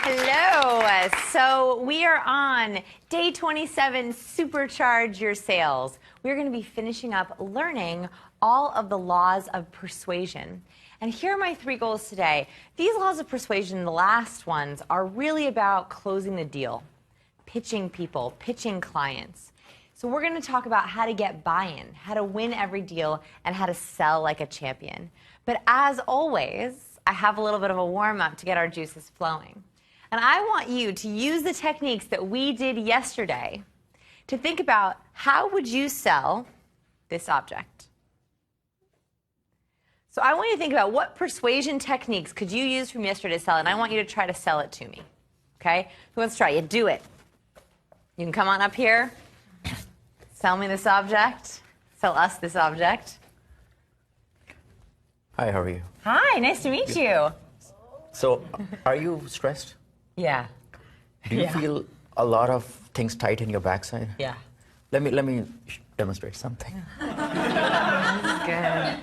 Hello. So we are on day 27, Supercharge Your Sales. We're going to be finishing up learning all of the laws of persuasion. And here are my 3 goals today. These laws of persuasion, the last ones, are really about closing the deal, pitching people, pitching clients. So we're going to talk about how to get buy-in, how to win every deal, and how to sell like a champion. But as always, I have a little bit of a warm-up to get our juices flowing. And I want you to use the techniques that we did yesterday to think about how would you sell this object. So I want you to think about what persuasion techniques could you use from yesterday to sell it, and I want you to try to sell it to me. Okay? Who wants to try? You do it. You can come on up here. Sell me this object. Sell us this object. Hi, how are you? Hi, nice to meet you. So, are you stressed? Yeah. Do you feel a lot of things tight in your backside? Yeah. Let me demonstrate something. This is good.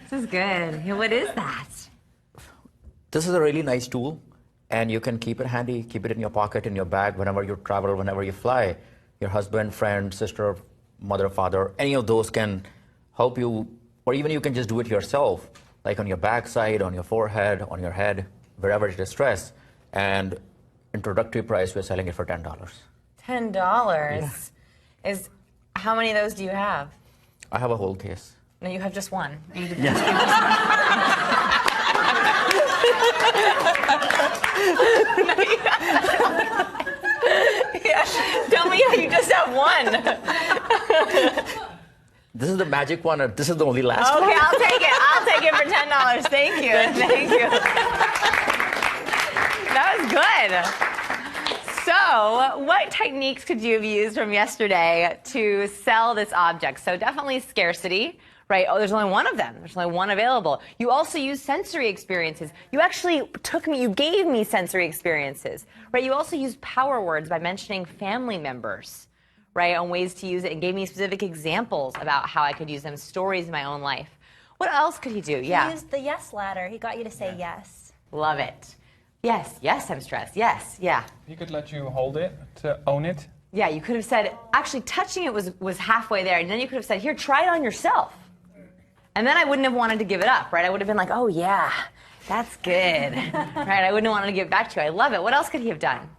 This is good. Yeah, what is that? This is a really nice tool, and you can keep it handy, keep it in your pocket, in your bag, whenever you travel, whenever you fly. Your husband, friend, sister, mother, father, any of those can help you, or even you can just do it yourself, like on your backside, on your forehead, on your head, wherever it is stressed. And introductory price, we're selling it for $10. $10? Yeah. Is, how many of those do you have? I have a whole case. No, you have just one. Yes. Yeah. Tell me how you just have one. This is the magic one, or this is the only last one? Okay, I'll take it. I'll take it for $10. Thank you. Thank you. That was good. So, what techniques could you have used from yesterday to sell this object? So definitely scarcity, right? Oh, there's only one of them. There's only one available. You also use sensory experiences. You actually you gave me sensory experiences, right? You also used power words by mentioning family members, right, on ways to use it, and gave me specific examples about how I could use them, stories in my own life. What else could he do? Yeah. He used the yes ladder. He got you to say yes. Love it. Yes, yes, I'm stressed. Yes, yeah. He could let you hold it to own it. Yeah, you could have said, actually touching it was halfway there, and then you could have said, here, try it on yourself. And then I wouldn't have wanted to give it up, right? I would have been like, oh yeah, that's good. Right, I wouldn't have wanted to give it back to you. I love it. What else could he have done?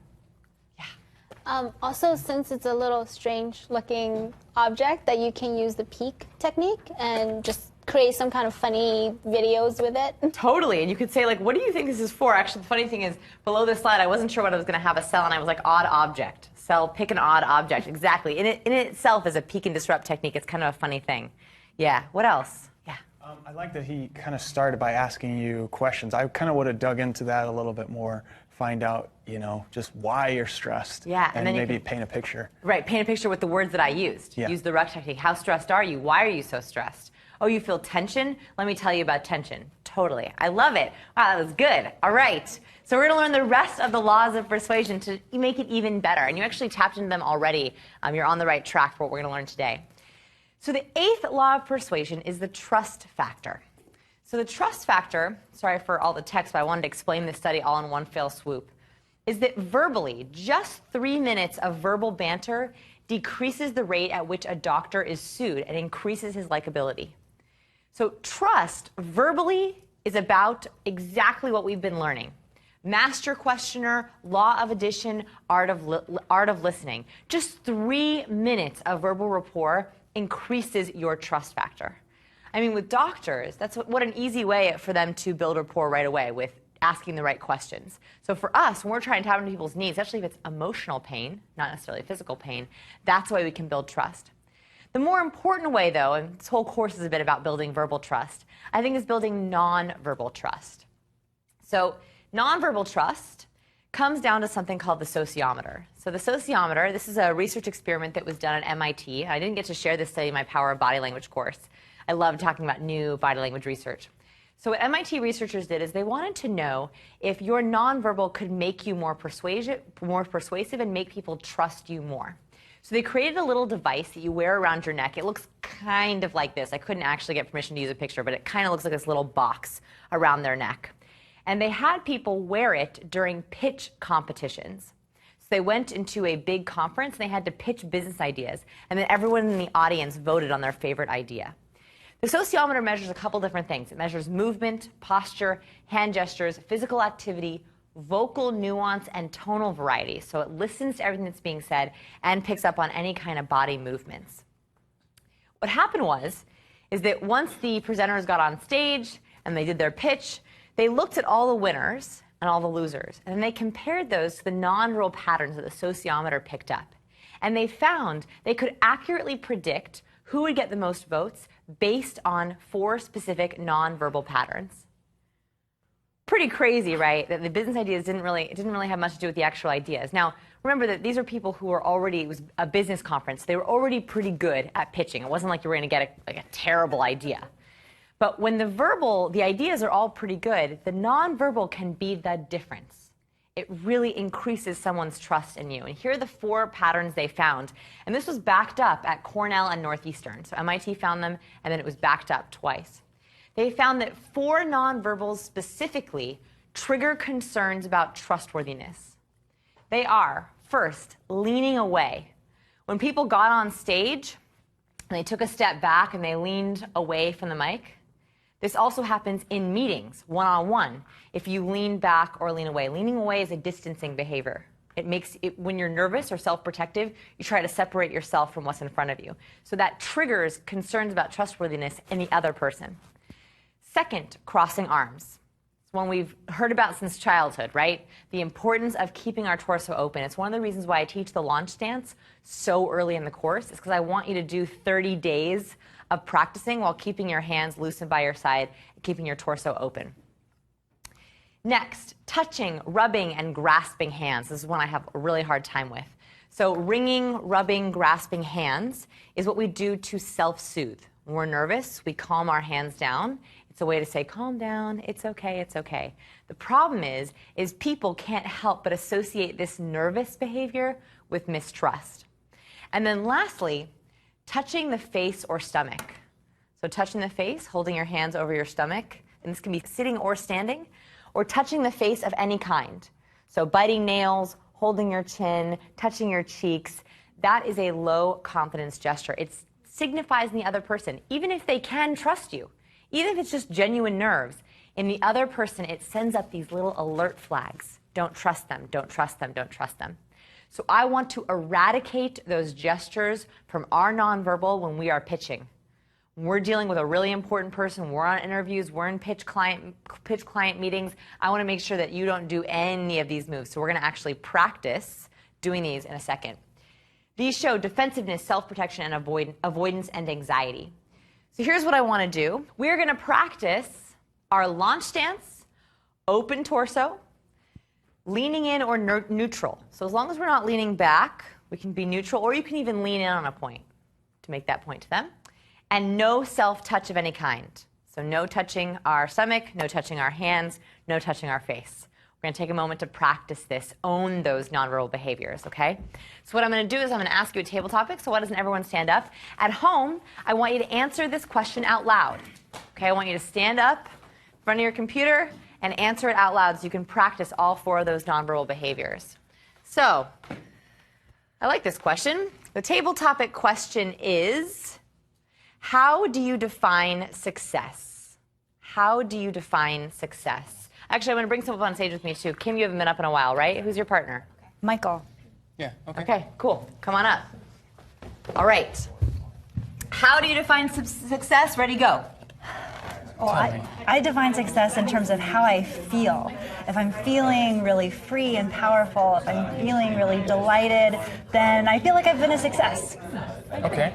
Also, since it's a little strange looking object, that you can use the peek technique and just create some kind of funny videos with it. Totally, and you could say, like, what do you think this is for? Actually, the funny thing is, below this slide, I wasn't sure what I was going to have a sell, and I was like, odd object. Sell, pick an odd object. Exactly. In it itself is a peek and disrupt technique. It's kind of a funny thing. Yeah, what else? Yeah. I like that he kind of started by asking you questions. I kind of would have dug into that a little bit more, find out, you know, just why you're stressed. Yeah, and then maybe paint a picture. Right, paint a picture with the words that I used. Yeah. Use the rush technique. How stressed are you? Why are you so stressed? Oh, you feel tension? Let me tell you about tension. Totally. I love it. Wow, that was good. All right. So we're going to learn the rest of the laws of persuasion to make it even better. And you actually tapped into them already. You're on the right track for what we're going to learn today. So the 8th law of persuasion is the trust factor. So the trust factor, sorry for all the text, but I wanted to explain this study all in one fell swoop, is that verbally, just 3 minutes of verbal banter decreases the rate at which a doctor is sued and increases his likability. So trust, verbally, is about exactly what we've been learning. Master questioner, law of addition, art of listening. Just 3 minutes of verbal rapport increases your trust factor. I mean, with doctors, that's what an easy way for them to build rapport right away with asking the right questions. So for us, when we're trying to tap into people's needs, especially if it's emotional pain, not necessarily physical pain, that's the way we can build trust. The more important way, though, and this whole course is a bit about building verbal trust, I think is building non-verbal trust. So non-verbal trust comes down to something called the sociometer. So the sociometer, this is a research experiment that was done at MIT. I didn't get to share this study in my Power of Body Language course. I love talking about new body language research. So what MIT researchers did is they wanted to know if your nonverbal could make you more persuasive and make people trust you more. So they created a little device that you wear around your neck. It looks kind of like this. I couldn't actually get permission to use a picture, but it kind of looks like this little box around their neck. And they had people wear it during pitch competitions. So they went into a big conference and they had to pitch business ideas. And then everyone in the audience voted on their favorite idea. The sociometer measures a couple different things. It measures movement, posture, hand gestures, physical activity, vocal nuance, and tonal variety. So it listens to everything that's being said and picks up on any kind of body movements. What happened is that once the presenters got on stage and they did their pitch, they looked at all the winners and all the losers, and they compared those to the nonverbal patterns that the sociometer picked up. And they found they could accurately predict who would get the most votes based on 4 specific nonverbal patterns. Pretty crazy, right? That the business ideas didn't really have much to do with the actual ideas. Now, remember that these are people who were already, it was a business conference, they were already pretty good at pitching. It wasn't like you were going to get a terrible idea. But when the ideas are all pretty good, the nonverbal can be the difference. It really increases someone's trust in you. And here are the 4 patterns they found. And this was backed up at Cornell and Northeastern. So MIT found them, and then it was backed up twice. They found that 4 nonverbals specifically trigger concerns about trustworthiness. They are, first, leaning away. When people got on stage and they took a step back and they leaned away from the mic, this also happens in meetings, one-on-one, if you lean back or lean away. Leaning away is a distancing behavior. It makes it, when you're nervous or self-protective, you try to separate yourself from what's in front of you. So that triggers concerns about trustworthiness in the other person. Second, crossing arms. It's one we've heard about since childhood, right? The importance of keeping our torso open. It's one of the reasons why I teach the launch stance so early in the course. It's because I want you to do 30 days of practicing while keeping your hands loosened by your side and keeping your torso open. Next, touching, rubbing, and grasping hands. This is one I have a really hard time with. So wringing, rubbing, grasping hands is what we do to self-soothe. When we're nervous, we calm our hands down. It's a way to say, calm down, it's okay, it's okay. The problem is people can't help but associate this nervous behavior with mistrust. And then lastly, touching the face or stomach. So touching the face, holding your hands over your stomach, and this can be sitting or standing, or touching the face of any kind. So biting nails, holding your chin, touching your cheeks. That is a low confidence gesture. It signifies in the other person, even if they can trust you, even if it's just genuine nerves, in the other person it sends up these little alert flags. Don't trust them, don't trust them, don't trust them. So I want to eradicate those gestures from our nonverbal when we are pitching. When we're dealing with a really important person, we're on interviews, we're in pitch client meetings, I want to make sure that you don't do any of these moves. So we're going to actually practice doing these in a second. These show defensiveness, self-protection, and avoidance and anxiety. So here's what I want to do. We're going to practice our launch stance, open torso, leaning in or neutral. So as long as we're not leaning back, we can be neutral, or you can even lean in on a point to make that point to them. And no self-touch of any kind. So no touching our stomach, no touching our hands, no touching our face. We're going to take a moment to practice this, own those nonverbal behaviors, okay? So what I'm going to do is I'm going to ask you a table topic, so why doesn't everyone stand up? At home, I want you to answer this question out loud. Okay, I want you to stand up in front of your computer and answer it out loud so you can practice all 4 of those nonverbal behaviors. So, I like this question. The table topic question is, how do you define success? How do you define success? Actually, I'm going to bring someone up on stage with me, too. Kim, you haven't been up in a while, right? Who's your partner? Michael. Yeah, okay. Okay, cool. Come on up. All right. How do you define success? Ready, go. Well, I define success in terms of how I feel. If I'm feeling really free and powerful, if I'm feeling really delighted, then I feel like I've been a success. Okay.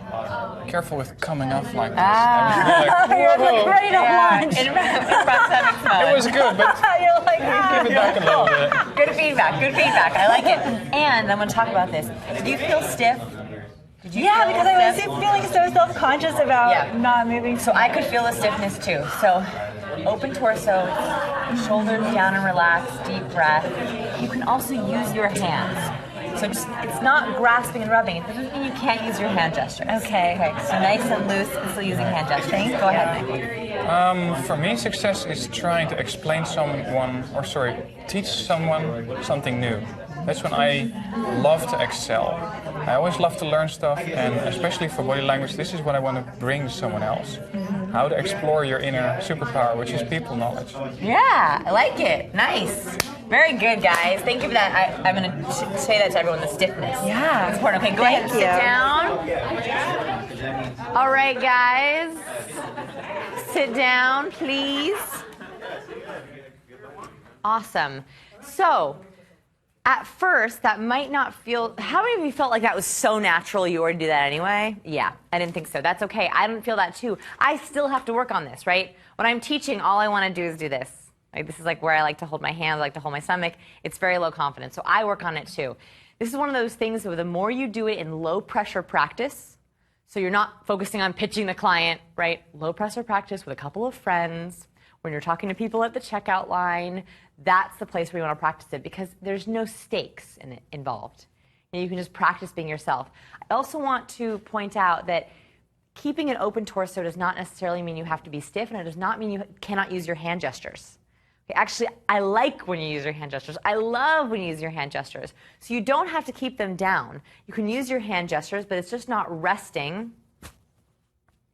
Careful with coming up like this. I was You're like, like ready to launch. In prosthetics mode. it was good, but You're like, give it back a little bit. Good feedback, good feedback. I like it. And I'm going to talk about this. Do you feel stiff? Did you yeah, feel because I was stiff? feeling so self-conscious about not moving. So I could feel the stiffness too. So open torso, shoulders down and relax, deep breath. You can also use your hands. So just, it's not grasping and rubbing. It doesn't mean you can't use your hand gestures. Okay. So nice and loose and still using hand gestures. Go ahead, Michael. For me, success is trying to teach someone something new. That's when I love to excel. I always love to learn stuff, and especially for body language, this is what I want to bring to someone else. How to explore your inner superpower, which is people knowledge. Yeah, I like it. Nice. Very good, guys. Thank you for that. I'm going to say that to everyone, the stiffness. Yeah. It's important. Okay, go ahead and sit down. All right, guys. Sit down, please. Awesome. So, at first, that might not feel... How many of you felt like that was so natural you already do that anyway? Yeah, I didn't think so. That's okay. I didn't feel that too. I still have to work on this, right? When I'm teaching, all I want to do is do this. Like, this is like where I like to hold my hands, I like to hold my stomach. It's very low confidence, so I work on it too. This is one of those things where the more you do it in low pressure practice, so you're not focusing on pitching the client, right? Low pressure practice with a couple of friends, when you're talking to people at the checkout line, that's the place where you want to practice it because there's no stakes in it involved. You can just practice being yourself. I also want to point out that keeping an open torso does not necessarily mean you have to be stiff, and it does not mean you cannot use your hand gestures. Okay, actually, I like when you use your hand gestures. I love when you use your hand gestures. So you don't have to keep them down. You can use your hand gestures, but it's just not resting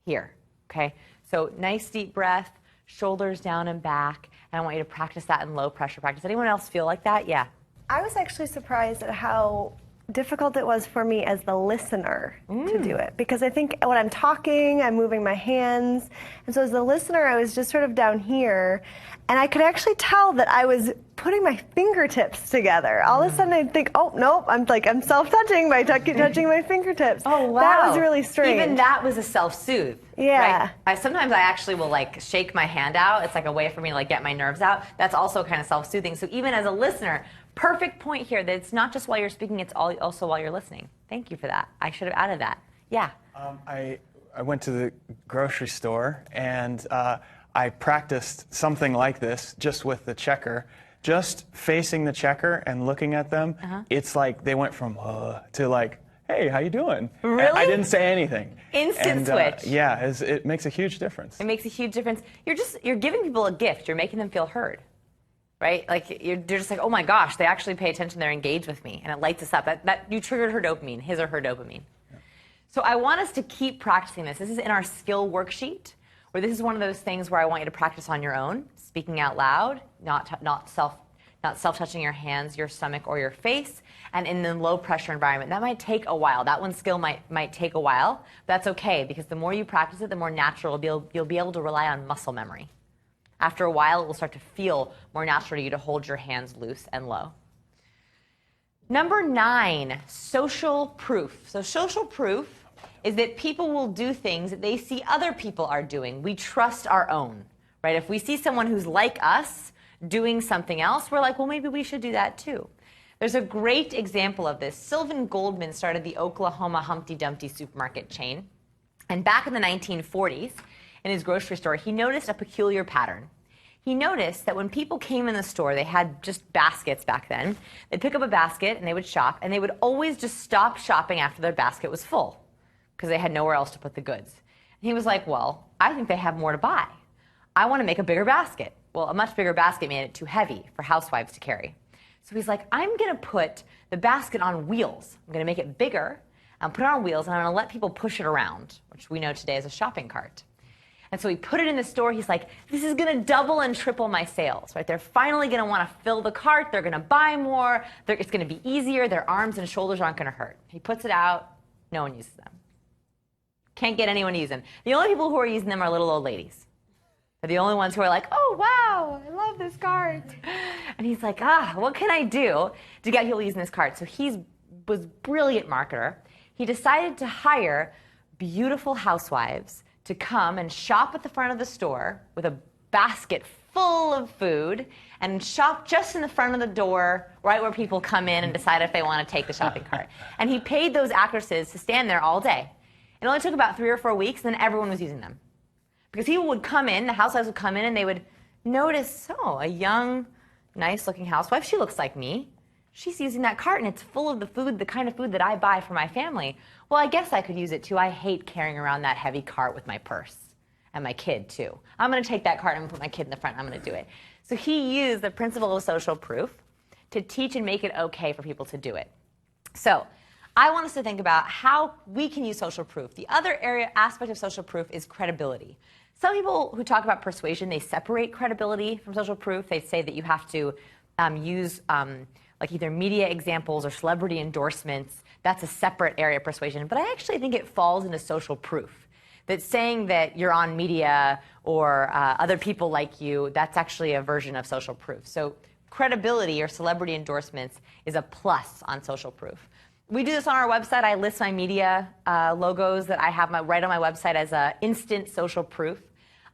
here, okay? So nice deep breath, shoulders down and back, and I want you to practice that in low pressure practice. Anyone else feel like that? Yeah. I was actually surprised at how difficult it was for me as the listener to do it, because I think when I'm talking, I'm moving my hands, and so as the listener, I was just sort of down here, and I could actually tell that I was putting my fingertips together. All of a sudden, I'd think, oh, nope, I'm self-touching by touching my fingertips. Oh, wow. That was really strange. Even that was a self-soothe. Yeah. Right? Sometimes I actually will like shake my hand out. It's like a way for me to like get my nerves out. That's also kind of self-soothing. So even as a listener, perfect point here that it's not just while you're speaking, it's also while you're listening. Thank you for that. I should have added that. Yeah. I went to the grocery store and I practiced something like this just with the checker. Just facing the checker and looking at them, it's like they went from to like, hey, how you doing? Really? And I didn't say anything. Instant switch. Yeah, it makes a huge difference. It makes a huge difference. You're giving people a gift. You're making them feel heard. Right? Like they're just like, oh my gosh, they actually pay attention, they're engaged with me, and it lights us up. That you triggered her dopamine, his or her dopamine. Yeah. So I want us to keep practicing this. This is in our skill worksheet, where this is one of those things where I want you to practice on your own, speaking out loud, not self-touching your hands, your stomach, or your face, and in the low pressure environment. That might take a while. That one skill might take a while. That's okay, because the more you practice it, the more natural you'll be able to rely on muscle memory. After a while, it will start to feel more natural to you to hold your hands loose and low. Number 9, social proof. So social proof is that people will do things that they see other people are doing. We trust our own, right? If we see someone who's like us doing something else, we're like, well, maybe we should do that too. There's a great example of this. Sylvan Goldman started the Oklahoma Humpty Dumpty supermarket chain. And back in the 1940s, in his grocery store, he noticed a peculiar pattern. He noticed that when people came in the store, they had just baskets back then. They'd pick up a basket and they would shop, and they would always just stop shopping after their basket was full because they had nowhere else to put the goods. And he was like, well, I think they have more to buy. I want to make a bigger basket. Well, a much bigger basket made it too heavy for housewives to carry. So he's like, I'm going to put the basket on wheels. I'm going to make it bigger, and put it on wheels, and I'm going to let people push it around, which we know today as a shopping cart. And so he put it in the store. He's like, this is going to double and triple my sales, right? They're finally going to want to fill the cart. They're going to buy more. It's going to be easier. Their arms and shoulders aren't going to hurt. He puts it out. No one uses them. Can't get anyone to use them. The only people who are using them are little old ladies. They're the only ones who are like, oh, wow, I love this cart. And he's like, what can I do to get people using this cart? So he was a brilliant marketer. He decided to hire beautiful housewives to come and shop at the front of the store with a basket full of food and shop just in the front of the door, right where people come in and decide if they want to take the shopping cart. And he paid those actresses to stand there all day. It only took about 3 or 4 weeks, and then everyone was using them. Because people would come in, the housewives would come in, and they would notice, oh, a young, nice-looking housewife, she looks like me. She's using that cart, and it's full of the food, the kind of food that I buy for my family. Well, I guess I could use it too. I hate carrying around that heavy cart with my purse. and my kid too. I'm going to take that card and put my kid in the front. I'm going to do it. So he used the principle of social proof to teach and make it okay for people to do it. So I want us to think about how we can use social proof. The other aspect of social proof is credibility. Some people who talk about persuasion, they separate credibility from social proof. They say that you have to use like either media examples or celebrity endorsements. That's a separate area of persuasion. But I actually think it falls into social proof. That saying that you're on media or other people like you, that's actually a version of social proof. So credibility or celebrity endorsements is a plus on social proof. We do this on our website. I list my media logos that I have right on my website as instant social proof.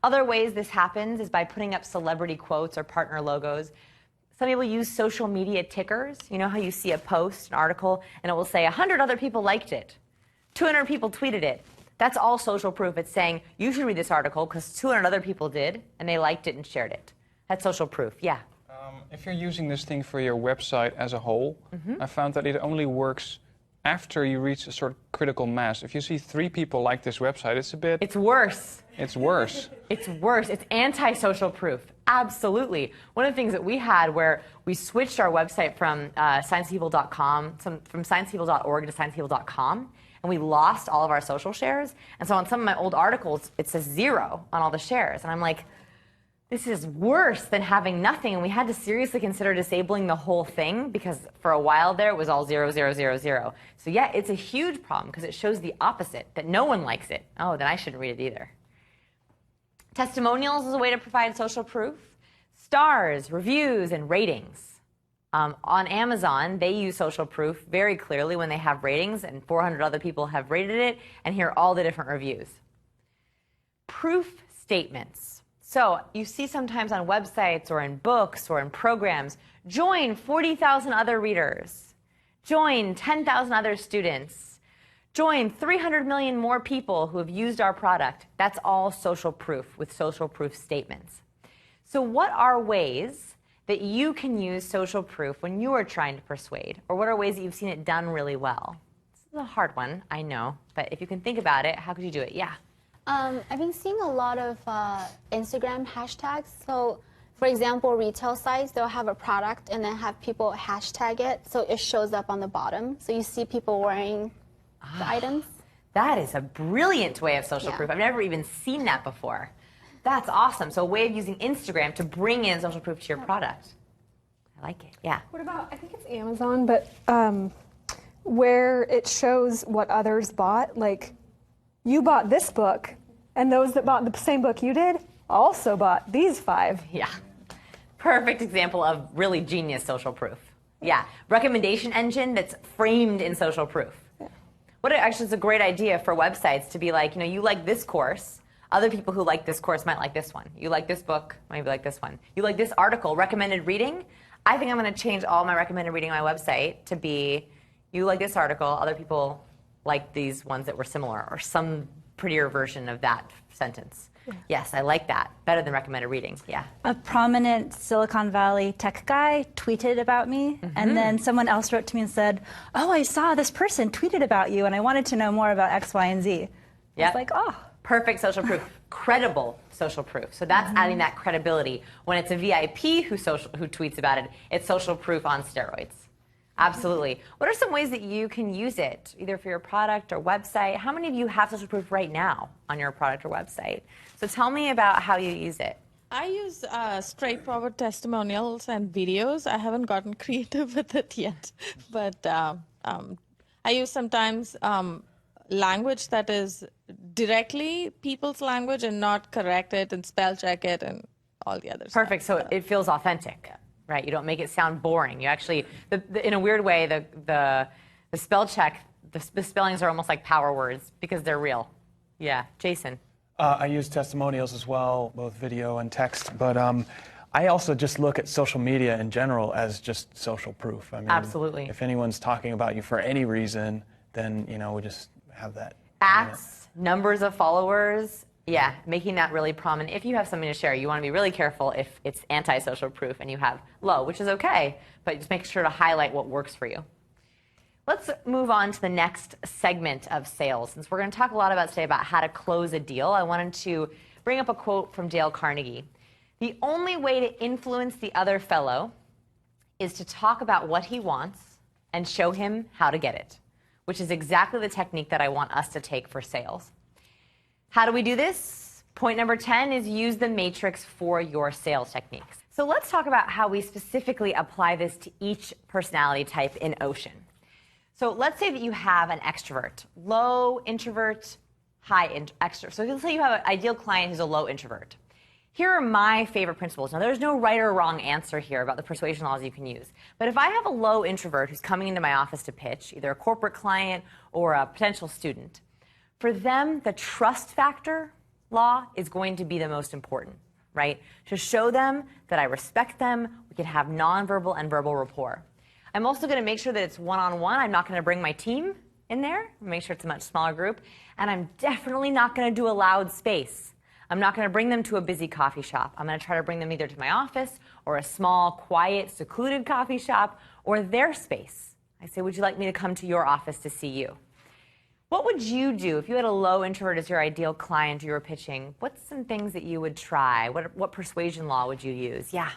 Other ways this happens is by putting up celebrity quotes or partner logos. Some people use social media tickers. You know how you see a post, an article, and it will say 100 other people liked it, 200 people tweeted it. That's all social proof. It's saying you should read this article because 200 other people did, and they liked it and shared it. That's social proof, yeah. If you're using this thing for your website as a whole, I found that it only works after you reach a sort of critical mass. If you see 3 people like this website, it's a bit... It's worse. It's worse. It's worse. It's anti-social proof. Absolutely. One of the things that we had where we switched our website from sciencepeople.com, from sciencepeople.org to sciencepeople.com, and we lost all of our social shares. And so on some of my old articles, it says 0 on all the shares. And I'm like, this is worse than having nothing. And we had to seriously consider disabling the whole thing because for a while there, it was all 0, 0, 0, 0. So yeah, it's a huge problem because it shows the opposite, that no one likes it. Oh, then I shouldn't read it either. Testimonials is a way to provide social proof. Stars, reviews, and ratings. On Amazon, they use social proof very clearly when they have ratings, and 400 other people have rated it, and here are all the different reviews. Proof statements. So you see sometimes on websites or in books or in programs, join 40,000 other readers, join 10,000 other students, join 300 million more people who have used our product. That's all social proof with social proof statements. So what are ways that you can use social proof when you are trying to persuade? Or what are ways that you've seen it done really well? This is a hard one, I know, but if you can think about it, how could you do it? Yeah. I've been seeing a lot of Instagram hashtags. So, for example, retail sites, they'll have a product and then have people hashtag it so it shows up on the bottom. So you see people wearing the items. That is a brilliant way of social proof. I've never even seen that before. That's awesome. So a way of using Instagram to bring in social proof to your product. I like it, yeah. What about, I think it's Amazon, but where it shows what others bought, like you bought this book, and those that bought the same book you did also bought these 5. Yeah. Perfect example of really genius social proof. Yeah. Recommendation engine that's framed in social proof. Yeah. Actually, it's a great idea for websites to be like, you like this course. Other people who like this course might like this one. You like this book, maybe like this one. You like this article, recommended reading. I think I'm going to change all my recommended reading on my website to be, you like this article, other people like these ones that were similar, or some prettier version of that sentence. Yeah. Yes, I like that. Better than recommended reading. Yeah. A prominent Silicon Valley tech guy tweeted about me, and then someone else wrote to me and said, oh, I saw this person tweeted about you, and I wanted to know more about X, Y, and Z. Yeah. It's like, oh. Perfect social proof. Credible social proof. So that's adding that credibility. When it's a VIP who tweets about it, it's social proof on steroids. Absolutely. What are some ways that you can use it, either for your product or website? How many of you have social proof right now on your product or website? So tell me about how you use it. I use straightforward testimonials and videos. I haven't gotten creative with it yet, but I use sometimes language that is directly people's language and not correct it and spell check it and all the other stuff. Perfect. So it feels authentic. Yeah. Right, you don't make it sound boring. You actually, in a weird way, the spell check, the spellings are almost like power words because they're real. Yeah, Jason. I use testimonials as well, both video and text. But I also just look at social media in general as just social proof. I mean, absolutely. If anyone's talking about you for any reason, then we just have that. Acts, numbers of followers. Yeah, making that really prominent. If you have something to share, you want to be really careful if it's anti-social proof and you have low, which is okay, but just make sure to highlight what works for you. Let's move on to the next segment of sales. Since we're going to talk a lot about today about how to close a deal, I wanted to bring up a quote from Dale Carnegie. The only way to influence the other fellow is to talk about what he wants and show him how to get it, which is exactly the technique that I want us to take for sales. How do we do this? Point number 10 is use the matrix for your sales techniques. So let's talk about how we specifically apply this to each personality type in Ocean. So let's say that you have an extrovert, low introvert, high extrovert. So let's say you have an ideal client who's a low introvert. Here are my favorite principles. Now, there's no right or wrong answer here about the persuasion laws you can use. But if I have a low introvert who's coming into my office to pitch, either a corporate client or a potential student, for them, the trust factor law is going to be the most important, right? To show them that I respect them, we can have nonverbal and verbal rapport. I'm also going to make sure that it's one-on-one. I'm not going to bring my team in there. Make sure it's a much smaller group. And I'm definitely not going to do a loud space. I'm not going to bring them to a busy coffee shop. I'm going to try to bring them either to my office or a small, quiet, secluded coffee shop or their space. I say, would you like me to come to your office to see you? What would you do if you had a low introvert as your ideal client you were pitching? What's some things that you would try? What persuasion law would you use? Yeah.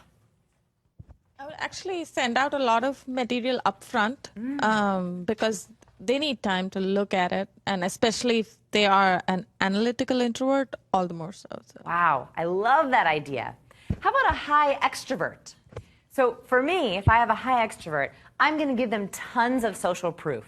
I would actually send out a lot of material up front because they need time to look at it, and especially if they are an analytical introvert, all the more so. Wow, I love that idea. How about a high extrovert? So for me, if I have a high extrovert, I'm going to give them tons of social proof,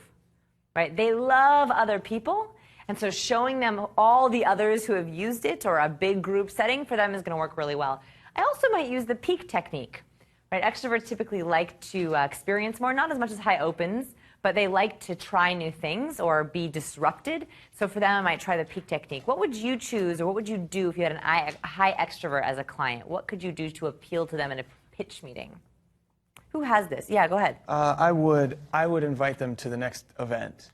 right? They love other people, and so showing them all the others who have used it or a big group setting for them is going to work really well. I also might use the peak technique, right? Extroverts typically like to experience more, not as much as high opens, but they like to try new things or be disrupted. So for them, I might try the peak technique. What would you choose or what would you do if you had a high extrovert as a client? What could you do to appeal to them in a pitch meeting? Who has this? Yeah, go ahead. I would invite them to the next event,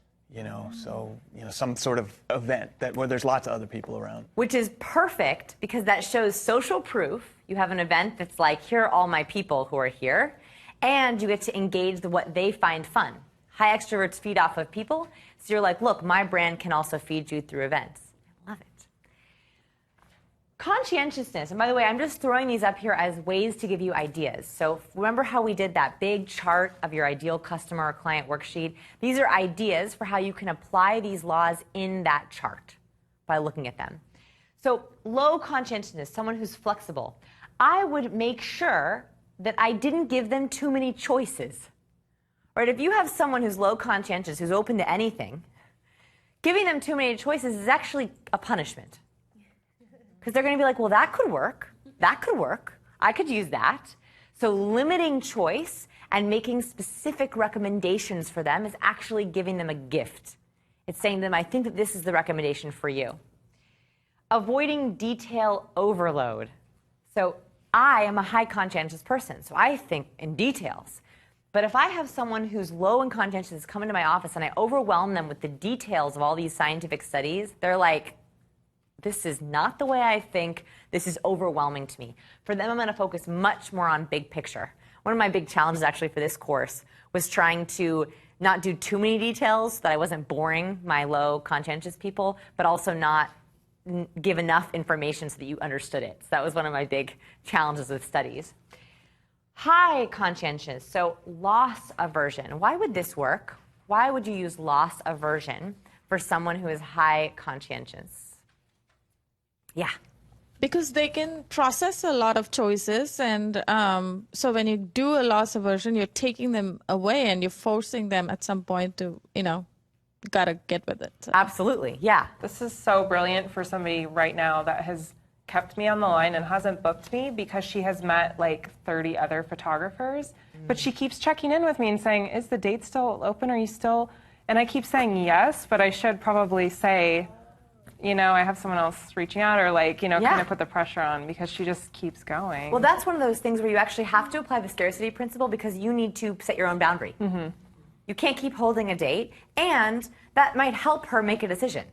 some sort of event where there's lots of other people around. Which is perfect because that shows social proof. You have an event that's like, here are all my people who are here, and you get to engage what they find fun. High extroverts feed off of people, so you're like, look, my brand can also feed you through events. I love it. Conscientiousness, and by the way, I'm just throwing these up here as ways to give you ideas. So remember how we did that big chart of your ideal customer or client worksheet? These are ideas for how you can apply these laws in that chart by looking at them. So low conscientiousness, someone who's flexible. I would make sure that I didn't give them too many choices. Right, if you have someone who's low conscientious, who's open to anything, giving them too many choices is actually a punishment. Because they're going to be like, well, that could work. That could work. I could use that. So limiting choice and making specific recommendations for them is actually giving them a gift. It's saying to them, I think that this is the recommendation for you. Avoiding detail overload. So I am a high conscientious person, so I think in details. But if I have someone who's low in conscientiousness come into my office and I overwhelm them with the details of all these scientific studies, they're like, this is not the way I think. This is overwhelming to me. For them, I'm going to focus much more on big picture. One of my big challenges actually for this course was trying to not do too many details so that I wasn't boring my low conscientious people, but also not give enough information so that you understood it. So that was one of my big challenges with studies. High conscientious, so loss aversion. Why would this work? Why would you use loss aversion for someone who is high conscientious? Yeah. Because they can process a lot of choices, and so when you do a loss aversion, you're taking them away and you're forcing them at some point to, gotta get with it. So. Absolutely, yeah. This is so brilliant for somebody right now that has kept me on the line and hasn't booked me because she has met like 30 other photographers, but she keeps checking in with me and saying, is the date still open? Are you still? And I keep saying yes, but I should probably say, I have someone else reaching out, or kind of put the pressure on, because she just keeps going. Well, that's one of those things where you actually have to apply the scarcity principle because you need to set your own boundary. Mm-hmm. You can't keep holding a date, and that might help her make a decision.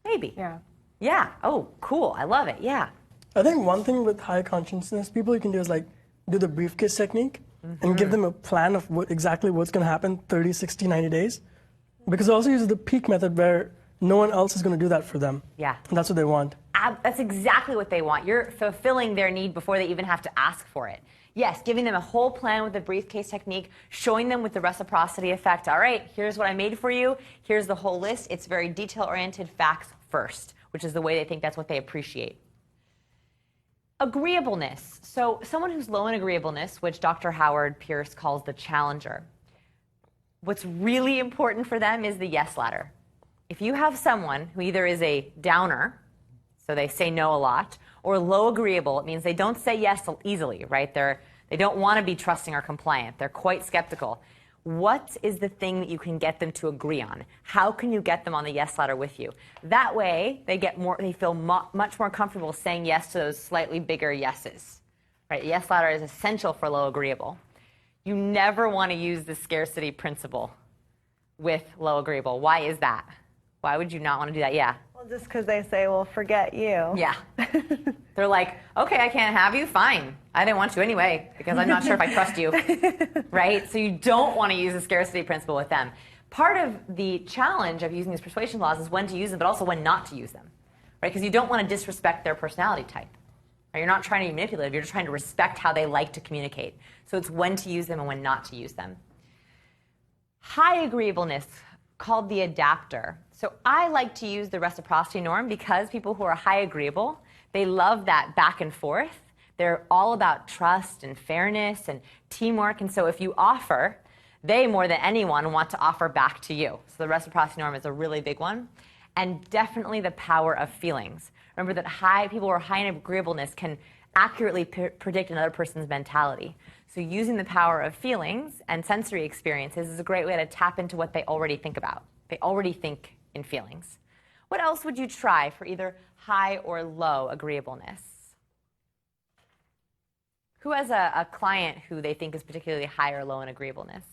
Maybe. Yeah. Yeah. Oh, cool. I love it. Yeah. I think one thing with high consciousness people you can do is do the briefcase technique and give them a plan of exactly what's going to happen 30, 60, 90 days. Because it also uses the peak method where no one else is going to do that for them. Yeah. And that's what they want. That's exactly what they want. You're fulfilling their need before they even have to ask for it. Yes, giving them a whole plan with the briefcase technique, showing them with the reciprocity effect. All right, here's what I made for you. Here's the whole list. It's very detail-oriented, facts first, which is the way they think that's what they appreciate. Agreeableness. So someone who's low in agreeableness, which Dr. Howard Pierce calls the challenger, what's really important for them is the yes ladder. If you have someone who either is a downer, so they say no a lot, or low agreeable, it means they don't say yes easily, right? They don't want to be trusting or compliant. They're quite skeptical. What is the thing that you can get them to agree on? How can you get them on the yes ladder with you? That way, they feel much more comfortable saying yes to those slightly bigger yeses, right? Yes ladder is essential for low agreeable. You never want to use the scarcity principle with low agreeable. Why is that? Why would you not want to do that? Yeah. Well, just because they say, well, forget you. Yeah. They're like, okay, I can't have you. Fine. I didn't want you anyway because I'm not sure if I trust you. Right? So you don't want to use the scarcity principle with them. Part of the challenge of using these persuasion laws is when to use them, but also when not to use them. Right? Because you don't want to disrespect their personality type. Right? You're not trying to be manipulative. You're just trying to respect how they like to communicate. So it's when to use them and when not to use them. High agreeableness, called the adapter. So I like to use the reciprocity norm because people who are high agreeable, they love that back and forth. They're all about trust and fairness and teamwork. And so if you offer, they more than anyone want to offer back to you. So the reciprocity norm is a really big one. And definitely the power of feelings. Remember that people who are high in agreeableness can accurately predict another person's mentality. So using the power of feelings and sensory experiences is a great way to tap into what they already think about. They already think in feelings. What else would you try for either high or low agreeableness? Who has a client who they think is particularly high or low in agreeableness?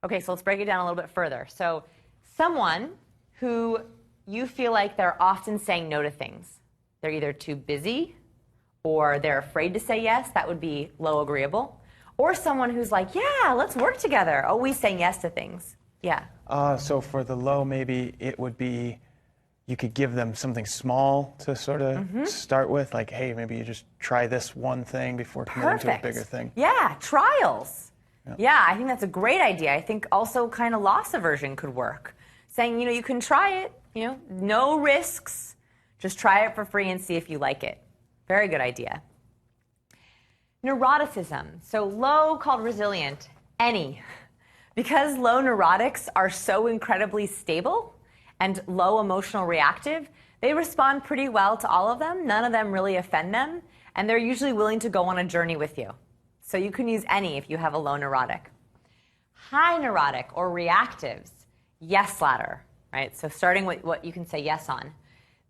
Okay, so let's break it down a little bit further. So someone who you feel like they're often saying no to things. They're either too busy or they're afraid to say yes, that would be low agreeable. Or someone who's like, yeah, let's work together, always saying yes to things. Yeah. So for the low, maybe it would be, you could give them something small to sort of start with, like, hey, maybe you just try this one thing before committing to a bigger thing. Yeah, trials. Yeah, I think that's a great idea. I think also kind of loss aversion could work. Saying, you can try it, no risks, just try it for free and see if you like it. Very good idea. Neuroticism. So low called resilient, any. Because low neurotics are so incredibly stable and low emotional reactive, they respond pretty well to all of them. None of them really offend them. And they're usually willing to go on a journey with you. So you can use any if you have a low neurotic. High neurotic or reactives, yes ladder, right? So starting with what you can say yes on.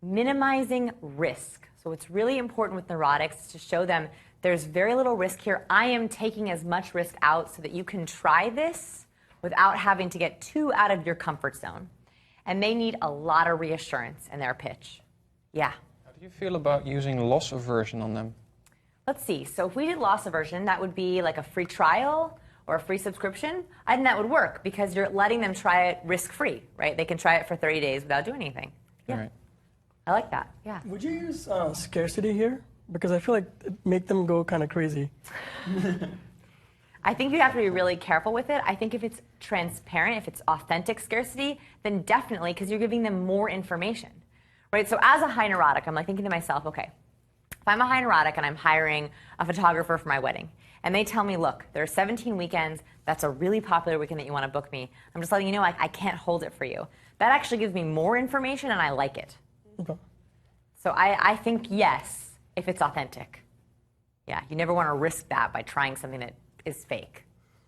Minimizing risk. So what's really important with neurotics is to show them there's very little risk here. I am taking as much risk out so that you can try this without having to get too out of your comfort zone. And they need a lot of reassurance in their pitch. Yeah. How do you feel about using loss aversion on them? Let's see. So if we did loss aversion, that would be like a free trial or a free subscription. I think that would work because you're letting them try it risk-free, right? They can try it for 30 days without doing anything. Yeah. All right. I like that. Yeah. Would you use scarcity here? Because I feel like it make them go kind of crazy. I think you have to be really careful with it. I think if it's transparent, if it's authentic scarcity, then definitely, because you're giving them more information, right? So as a high neurotic, I'm like thinking to myself, okay, if I'm a high neurotic and I'm hiring a photographer for my wedding, and they tell me, look, there are 17 weekends, that's a really popular weekend that you want to book me, I'm just letting you know I can't hold it for you. That actually gives me more information and I like it. Okay. So I think yes, if it's authentic. Yeah, you never want to risk that by trying something that is fake.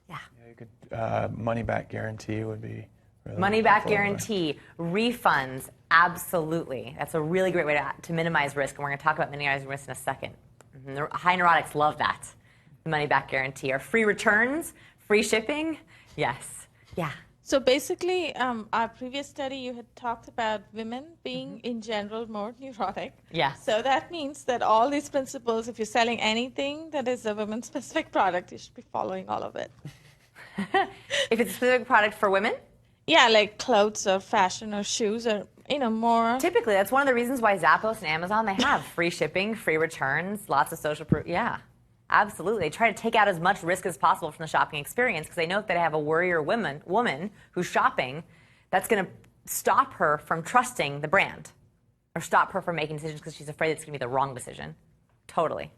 Yeah. Yeah, you could, money back guarantee would be really money back helpful. guarantee, refunds, absolutely. That's a really great way to minimize risk, and we're going to talk about minimizing risk in a second. The high neurotics love that. The money back guarantee. Or free returns, free shipping, yes. Yeah. So basically, our previous study, you had talked about women being, in general, more neurotic. Yeah. So that means that all these principles, if you're selling anything that is a women-specific product, you should be following all of it. If it's a specific product for women? yeah, like clothes or fashion or shoes or, more. Typically, that's one of the reasons why Zappos and Amazon, they have free shipping, free returns, lots of social proof. Yeah, absolutely. They try to take out as much risk as possible from the shopping experience because they know if they have a worrier woman who's shopping, that's going to stop her from trusting the brand or stop her from making decisions because she's afraid it's going to be the wrong decision. Totally.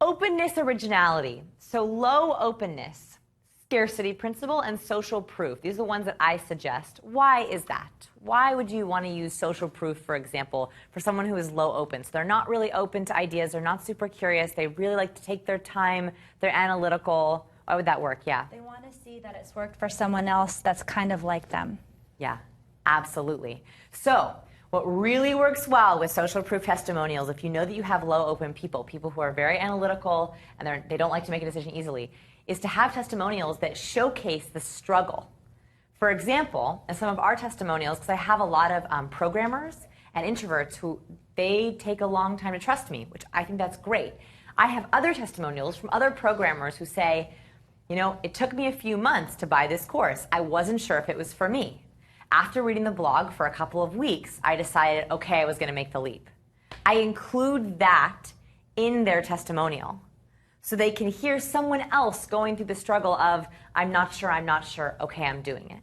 Openness, originality. So low openness, scarcity principle, and social proof. These are the ones that I suggest. Why is that? Why would you want to use social proof, for example, for someone who is low open? So they're not really open to ideas. They're not super curious. They really like to take their time. They're analytical. Why would that work? Yeah. They want to see that it's worked for someone else that's kind of like them. Yeah, absolutely. So what really works well with social proof testimonials, if you know that you have low open people who are very analytical and they don't like to make a decision easily, is to have testimonials that showcase the struggle. For example, in some of our testimonials, because I have a lot of programmers and introverts who they take a long time to trust me, which I think that's great. I have other testimonials from other programmers who say, it took me a few months to buy this course. I wasn't sure if it was for me. After reading the blog for a couple of weeks, I decided, okay, I was going to make the leap. I include that in their testimonial so they can hear someone else going through the struggle of, I'm not sure, okay, I'm doing it.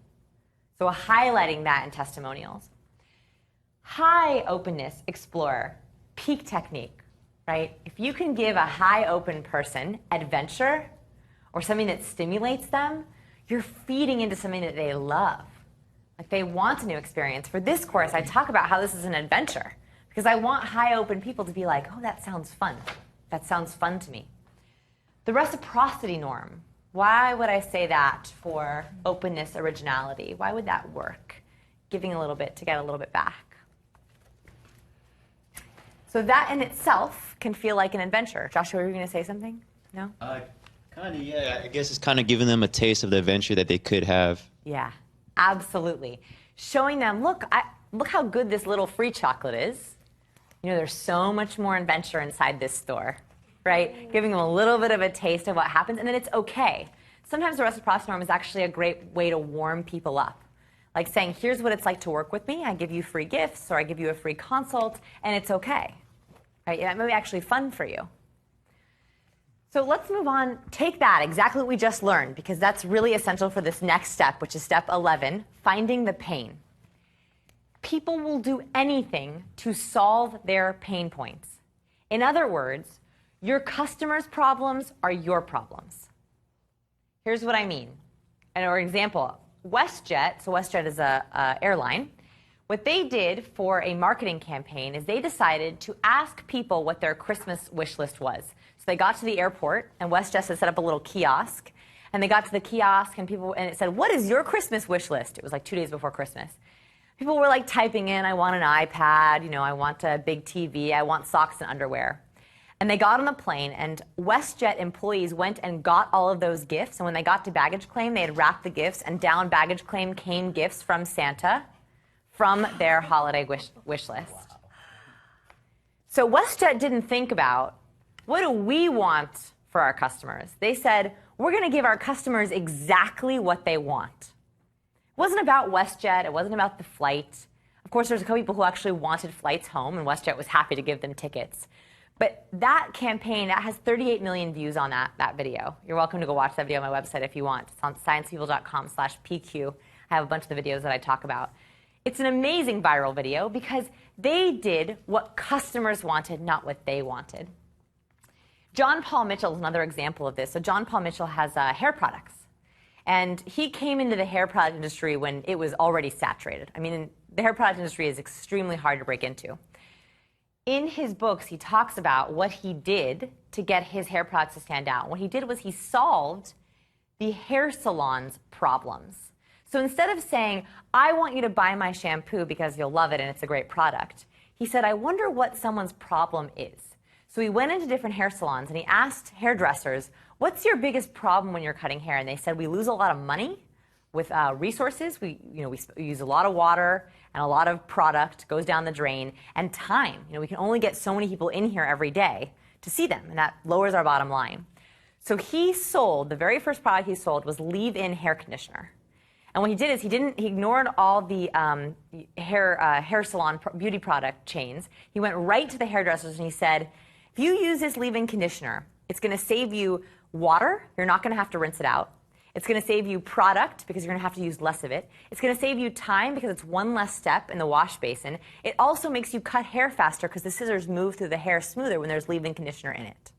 So highlighting that in testimonials. High openness explorer, peak technique, right? If you can give a high open person adventure or something that stimulates them, you're feeding into something that they love. Like they want a new experience. For this course, I talk about how this is an adventure because I want high open people to be like, oh, that sounds fun. That sounds fun to me. The reciprocity norm. Why would I say that for openness, originality? Why would that work? Giving a little bit to get a little bit back. So that in itself can feel like an adventure. Joshua, were you going to say something? No? Kind of, yeah. I guess it's kind of giving them a taste of the adventure that they could have. Yeah. Absolutely. Showing them, look how good this little free chocolate is. There's so much more adventure inside this store, right? Giving them a little bit of a taste of what happens, and then it's okay. Sometimes the reciprocity norm is actually a great way to warm people up. Like saying, here's what it's like to work with me. I give you free gifts, or I give you a free consult, and it's okay. Right? That may be actually fun for you. So let's move on. Take that, exactly what we just learned, because that's really essential for this next step, which is step 11, finding the pain. People will do anything to solve their pain points. In other words, your customers' problems are your problems. Here's what I mean. For example, WestJet, so WestJet is a airline, what they did for a marketing campaign is they decided to ask people what their Christmas wish list was. So they got to the airport, and WestJet had set up a little kiosk, and they got to the kiosk, and it said, what is your Christmas wish list? It was like 2 days before Christmas. People were like typing in, I want an iPad, I want a big TV, I want socks and underwear. And they got on the plane, and WestJet employees went and got all of those gifts, and when they got to baggage claim, they had wrapped the gifts, and down baggage claim came gifts from Santa, from their holiday wish list. So WestJet didn't think about, what do we want for our customers? They said, we're going to give our customers exactly what they want. It wasn't about WestJet. It wasn't about the flight. Of course, there's a couple people who actually wanted flights home, and WestJet was happy to give them tickets. But that campaign, that has 38 million views on that video. You're welcome to go watch that video on my website if you want. It's on sciencepeople.com/PQ. I have a bunch of the videos that I talk about. It's an amazing viral video because they did what customers wanted, not what they wanted. John Paul Mitchell is another example of this. So John Paul Mitchell has hair products. And he came into the hair product industry when it was already saturated. I mean, the hair product industry is extremely hard to break into. In his books, he talks about what he did to get his hair products to stand out. What he did was he solved the hair salon's problems. So instead of saying, I want you to buy my shampoo because you'll love it and it's a great product, he said, I wonder what someone's problem is. So he went into different hair salons and he asked hairdressers, what's your biggest problem when you're cutting hair? And they said, we lose a lot of money with resources. We use a lot of water and a lot of product goes down the drain, and time. We can only get so many people in here every day to see them, and that lowers our bottom line. So he sold, the very first product he sold was leave-in hair conditioner. And what he did is he ignored all the hair salon beauty product chains. He went right to the hairdressers and he said, if you use this leave-in conditioner, it's going to save you water. You're not going to have to rinse it out. It's going to save you product because you're going to have to use less of it. It's going to save you time because it's one less step in the wash basin. It also makes you cut hair faster because the scissors move through the hair smoother when there's leave-in conditioner in it.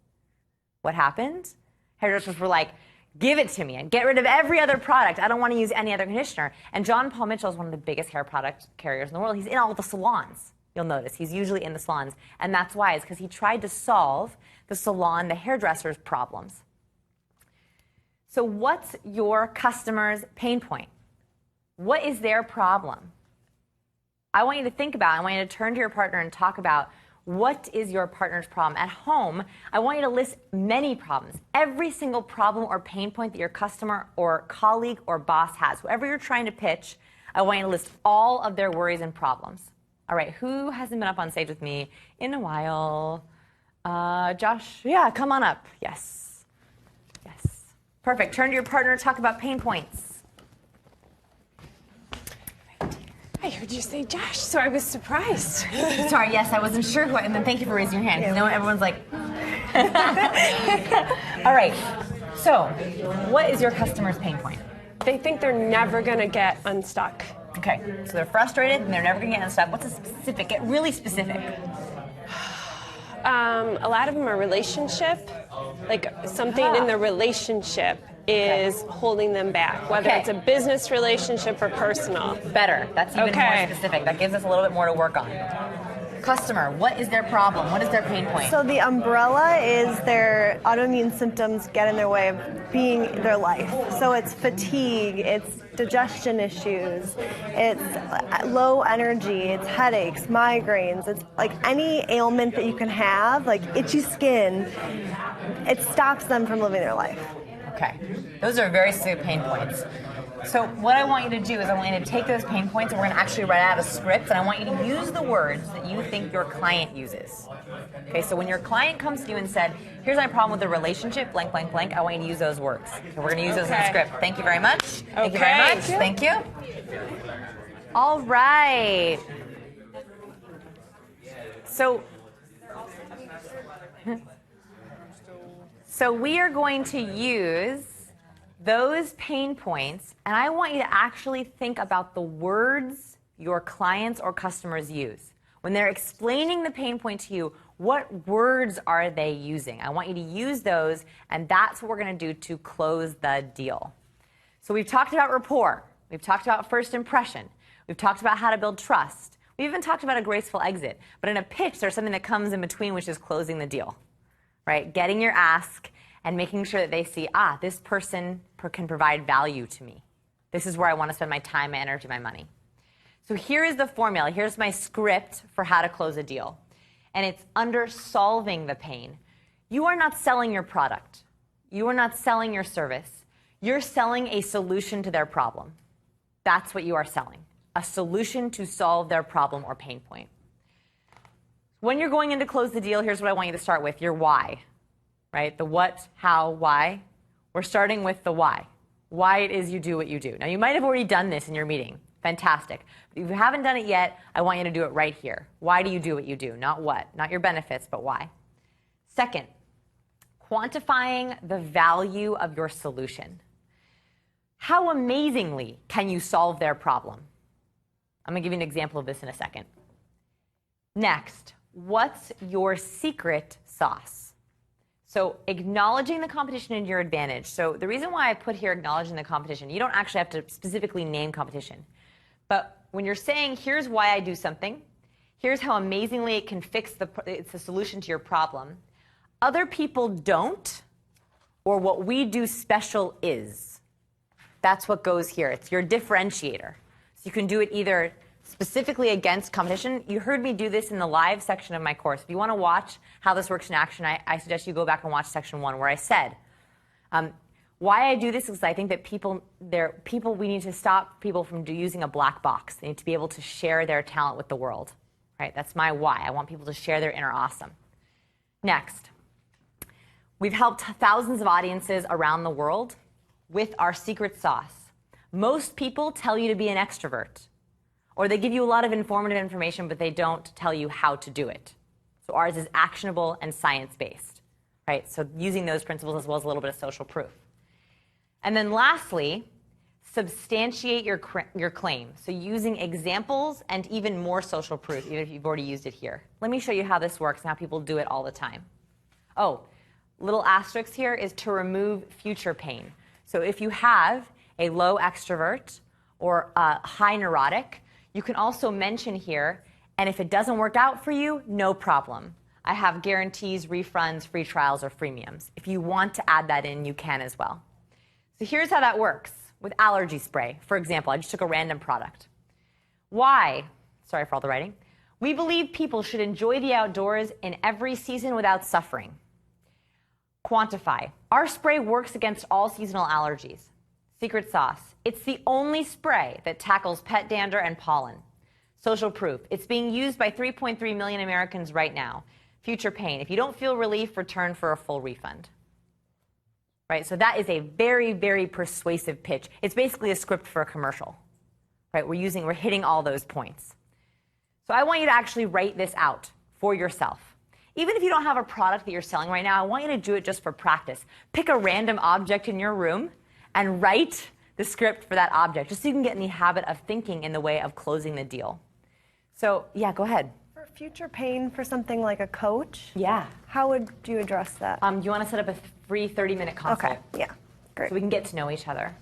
What happened? Hairdressers were like, give it to me and get rid of every other product. I don't want to use any other conditioner. And John Paul Mitchell is one of the biggest hair product carriers in the world. He's in all the salons. You'll notice he's usually in the salons. And that's why, is because he tried to solve the hairdresser's problems. So what's your customer's pain point? What is their problem? I want you to think about it. I want you to turn to your partner and talk about what is your partner's problem. At home, I want you to list many problems. Every single problem or pain point that your customer or colleague or boss has. Whoever you're trying to pitch, I want you to list all of their worries and problems. All right, who hasn't been up on stage with me in a while? Josh, yeah, come on up. Yes. Yes. Perfect. Turn to your partner and talk about pain points. I heard you say Josh, so I was surprised. Sorry, yes, I wasn't sure who, and then thank you for raising your hand. You know, everyone's like, all right. So, what is your customer's pain point? They think they're never going to get unstuck. Okay, so they're frustrated and they're never going to get unstuck. What's a specific? Get really specific. A lot of them are relationship, like something in the relationship is holding them back, whether it's a business relationship or personal. Better. That's even more specific. That gives us a little bit more to work on. Customer, what is their problem? What is their pain point? So the umbrella is their autoimmune symptoms get in their way of being their life. So it's fatigue, it's digestion issues, it's low energy, it's headaches, migraines, it's like any ailment that you can have, like itchy skin, it stops them from living their life. Okay, those are very specific pain points. So what I want you to do is I want you to take those pain points and we're going to actually write out a script, and I want you to use the words that you think your client uses. Okay, so when your client comes to you and said, here's my problem with the relationship, blank, blank, blank, I want you to use those words. So we're going to use those in the script. Thank you very much. Thank you very much. Thank you. All right. So we are going to use those pain points, and I want you to actually think about the words your clients or customers use. When they're explaining the pain point to you, what words are they using? I want you to use those, and that's what we're going to do to close the deal. So we've talked about rapport. We've talked about first impression. We've talked about how to build trust. We even talked about a graceful exit. But in a pitch, there's something that comes in between, which is closing the deal, right? Getting your ask and making sure that they see, this person can provide value to me. This is where I want to spend my time, my energy, my money. So here is the formula. Here's my script for how to close a deal. And it's under solving the pain. You are not selling your product. You are not selling your service. You're selling a solution to their problem. That's what you are selling, a solution to solve their problem or pain point. When you're going in to close the deal, here's what I want you to start with, your why. Right? The what, how, why. We're starting with the why. Why it is you do what you do. Now, you might have already done this in your meeting. Fantastic. But if you haven't done it yet, I want you to do it right here. Why do you do what you do? Not what. Not your benefits, but why. Second, quantifying the value of your solution. How amazingly can you solve their problem? I'm going to give you an example of this in a second. Next, what's your secret sauce? So acknowledging the competition in your advantage. So the reason why I put here acknowledging the competition, you don't actually have to specifically name competition. But when you're saying, here's why I do something, here's how amazingly it can it's a solution to your problem, other people don't, or what we do special is. That's what goes here. It's your differentiator. So you can do it either specifically against competition. You heard me do this in the live section of my course. If you want to watch how this works in action, I suggest you go back and watch section 1 where I said, why I do this is I think that we need to stop people from using a black box. They need to be able to share their talent with the world. Right? That's my why. I want people to share their inner awesome. Next, we've helped thousands of audiences around the world with our secret sauce. Most people tell you to be an extrovert, or they give you a lot of informative information, but they don't tell you how to do it. So ours is actionable and science-based, right? So using those principles as well as a little bit of social proof. And then lastly, substantiate your claim. So using examples and even more social proof, even if you've already used it here. Let me show you how this works and how people do it all the time. Oh, little asterisk here is to remove future pain. So if you have a low extrovert or a high neurotic, you can also mention here, and if it doesn't work out for you, no problem. I have guarantees, refunds, free trials, or freemiums. If you want to add that in, you can as well. So here's how that works with allergy spray. For example, I just took a random product. Why? Sorry for all the writing. We believe people should enjoy the outdoors in every season without suffering. Quantify. Our spray works against all seasonal allergies. Secret sauce. It's the only spray that tackles pet dander and pollen. Social proof. It's being used by 3.3 million Americans right now. Future pain. If you don't feel relief, return for a full refund. Right, so that is a very, very persuasive pitch. It's basically a script for a commercial. Right, we're hitting all those points. So I want you to actually write this out for yourself. Even if you don't have a product that you're selling right now, I want you to do it just for practice. Pick a random object in your room and write the script for that object, just so you can get in the habit of thinking in the way of closing the deal. So, yeah, go ahead. For future pain for something like a coach, yeah, how would you address that? You want to set up a free 30-minute consult. Okay, yeah, great. So we can get to know each other.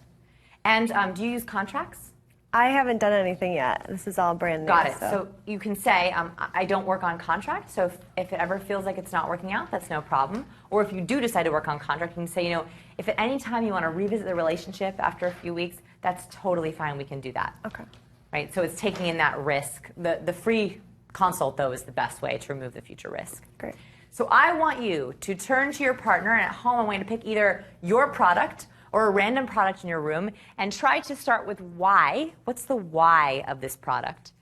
And do you use contracts? I haven't done anything yet. This is all brand new. Got it. So you can say, I don't work on contract, so if it ever feels like it's not working out, that's no problem. Or if you do decide to work on contract, you can say, if at any time you want to revisit the relationship after a few weeks, that's totally fine. We can do that. Okay. Right? So it's taking in that risk. The free consult, though, is the best way to remove the future risk. Great. So I want you to turn to your partner, and at home I want you to pick either your product or a random product in your room and try to start with why. What's the why of this product?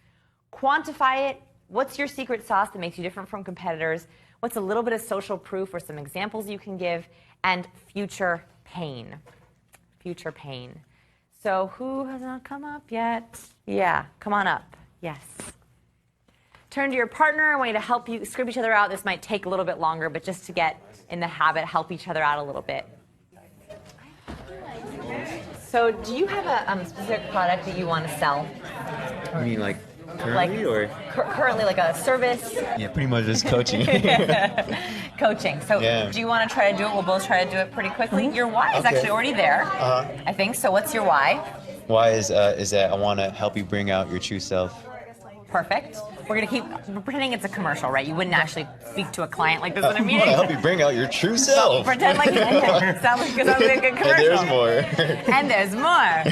Quantify it. What's your secret sauce that makes you different from competitors? What's a little bit of social proof or some examples you can give? And future pain. Future pain. So who has not come up yet? Yeah, come on up. Yes. Turn to your partner. I want you to help you script each other out. This might take a little bit longer, but just to get in the habit, help each other out a little bit. So do you have a specific product that you want to sell? I mean, like currently or? Currently, like a service? Yeah, pretty much just coaching. Coaching. So do you want to try to do it? We'll both try to do it pretty quickly. Your why is actually already there, I think. So what's your why? Why is that I want to help you bring out your true self. Perfect. We're pretending it's a commercial, right? You wouldn't actually speak to a client like this in a meeting. I want to help you bring out your true self. Pretend like sounds like a good commercial. And there's more. And there's more.